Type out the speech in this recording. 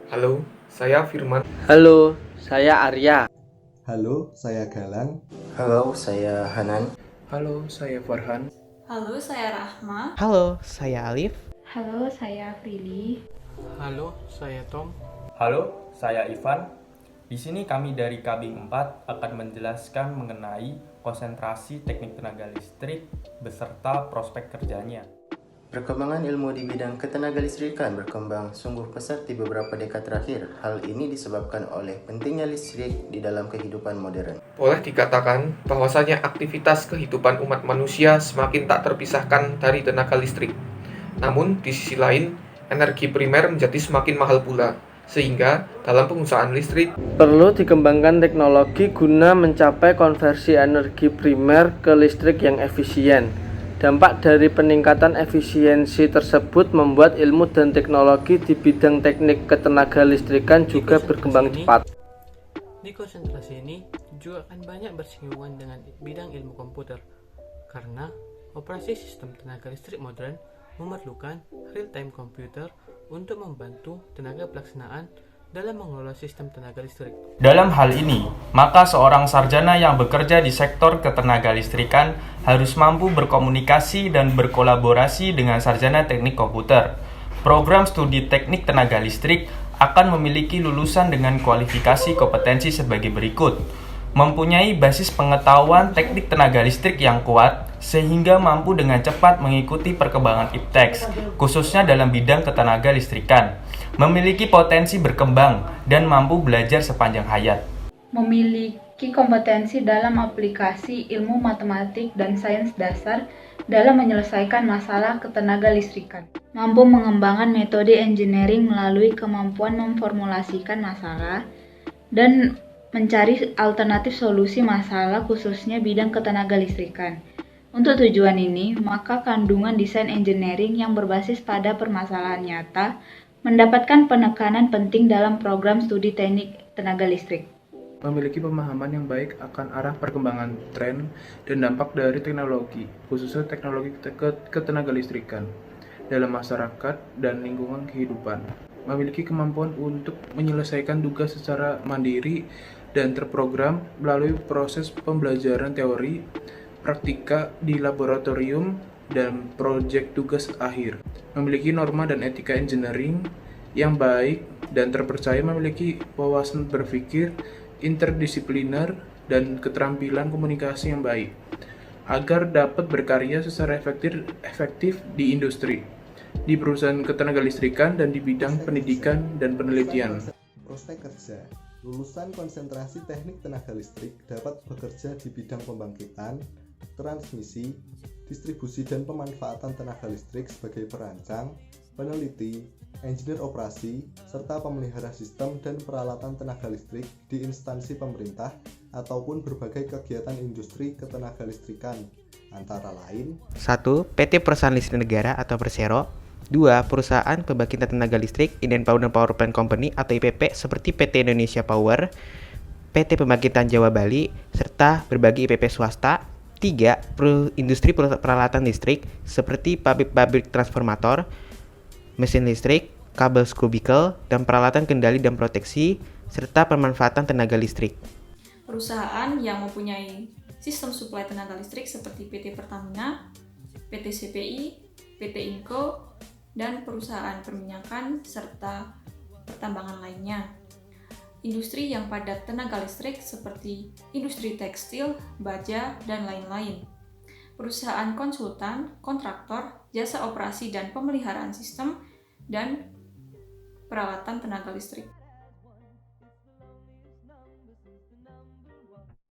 Halo, saya Firman. Halo, saya Arya. Halo, saya Galang. Halo, saya Hanan. Halo, saya Farhan. Halo, saya Rahma. Halo, saya Alif. Halo, saya Prilly. Halo, saya Tom. Halo, saya Ivan. Di sini kami dari Kabing 4 akan menjelaskan mengenai konsentrasi teknik tenaga listrik beserta prospek kerjanya. Perkembangan ilmu di bidang ketenagalistrikan berkembang sungguh pesat di beberapa dekade terakhir. Hal ini disebabkan oleh pentingnya listrik di dalam kehidupan modern. Boleh dikatakan bahwasanya aktivitas kehidupan umat manusia semakin tak terpisahkan dari tenaga listrik. Namun, di sisi lain, energi primer menjadi semakin mahal pula. Sehingga, dalam pengusahaan listrik, Perlu dikembangkan teknologi guna mencapai konversi energi primer ke listrik yang efisien. Dampak dari peningkatan efisiensi tersebut membuat ilmu dan teknologi di bidang teknik ketenagalistrikan juga berkembang cepat. Di konsentrasi ini juga akan banyak bersinggungan dengan bidang ilmu komputer, karena operasi sistem tenaga listrik modern memerlukan real-time komputer untuk membantu tenaga pelaksanaan dalam mengelola sistem tenaga listrik. Dalam hal ini, maka seorang sarjana yang bekerja di sektor ketenaga listrikan harus mampu berkomunikasi dan berkolaborasi dengan sarjana teknik komputer. Program studi teknik tenaga listrik akan memiliki lulusan dengan kualifikasi kompetensi sebagai berikut. Mempunyai basis pengetahuan teknik tenaga listrik yang kuat, sehingga mampu dengan cepat mengikuti perkembangan iptek, khususnya dalam bidang ketenaga listrikan. Memiliki potensi berkembang dan mampu belajar sepanjang hayat. Memiliki kompetensi dalam aplikasi ilmu matematik dan sains dasar dalam menyelesaikan masalah ketenaga listrikan. Mampu mengembangkan metode engineering melalui kemampuan memformulasikan masalah dan mencari alternatif solusi masalah khususnya bidang ketenaga listrikan. Untuk tujuan ini, maka kandungan desain engineering yang berbasis pada permasalahan nyata mendapatkan penekanan penting dalam program studi teknik tenaga listrik. Memiliki pemahaman yang baik akan arah perkembangan tren dan dampak dari teknologi, khususnya teknologi ketenagalistrikan dalam masyarakat dan lingkungan kehidupan. Memiliki kemampuan untuk menyelesaikan tugas secara mandiri dan terprogram melalui proses pembelajaran teori, praktika di laboratorium, dan proyek tugas akhir. Memiliki norma dan etika engineering yang baik dan terpercaya, memiliki wawasan berpikir interdisipliner dan keterampilan komunikasi yang baik agar dapat berkarya secara efektif di industri, di perusahaan ketenagalistrikan, dan di bidang pendidikan dan penelitian. Prospek kerja. Lulusan konsentrasi teknik tenaga listrik dapat bekerja di bidang pembangkitan, transmisi, distribusi dan pemanfaatan tenaga listrik sebagai perancang, peneliti, engineer operasi, serta pemelihara sistem dan peralatan tenaga listrik di instansi pemerintah ataupun berbagai kegiatan industri ketenaga listrikan, antara lain 1. PT Perusahaan Listrik Negara atau Persero. 2. Perusahaan Pembangkit Tenaga Listrik Indian Power Plant Company atau IPP seperti PT Indonesia Power, PT Pembangkitan Jawa Bali, serta berbagai IPP swasta. 3. Industri peralatan listrik seperti pabrik-pabrik transformator, mesin listrik, kabel kubikel, dan peralatan kendali dan proteksi, serta pemanfaatan tenaga listrik. Perusahaan yang mempunyai sistem suplai tenaga listrik seperti PT Pertamina, PT CPI, PT Inco, dan perusahaan perminyakan serta pertambangan lainnya. Industri yang padat tenaga listrik seperti industri tekstil, baja, dan lain-lain. Perusahaan konsultan, kontraktor, jasa operasi dan pemeliharaan sistem, dan peralatan tenaga listrik.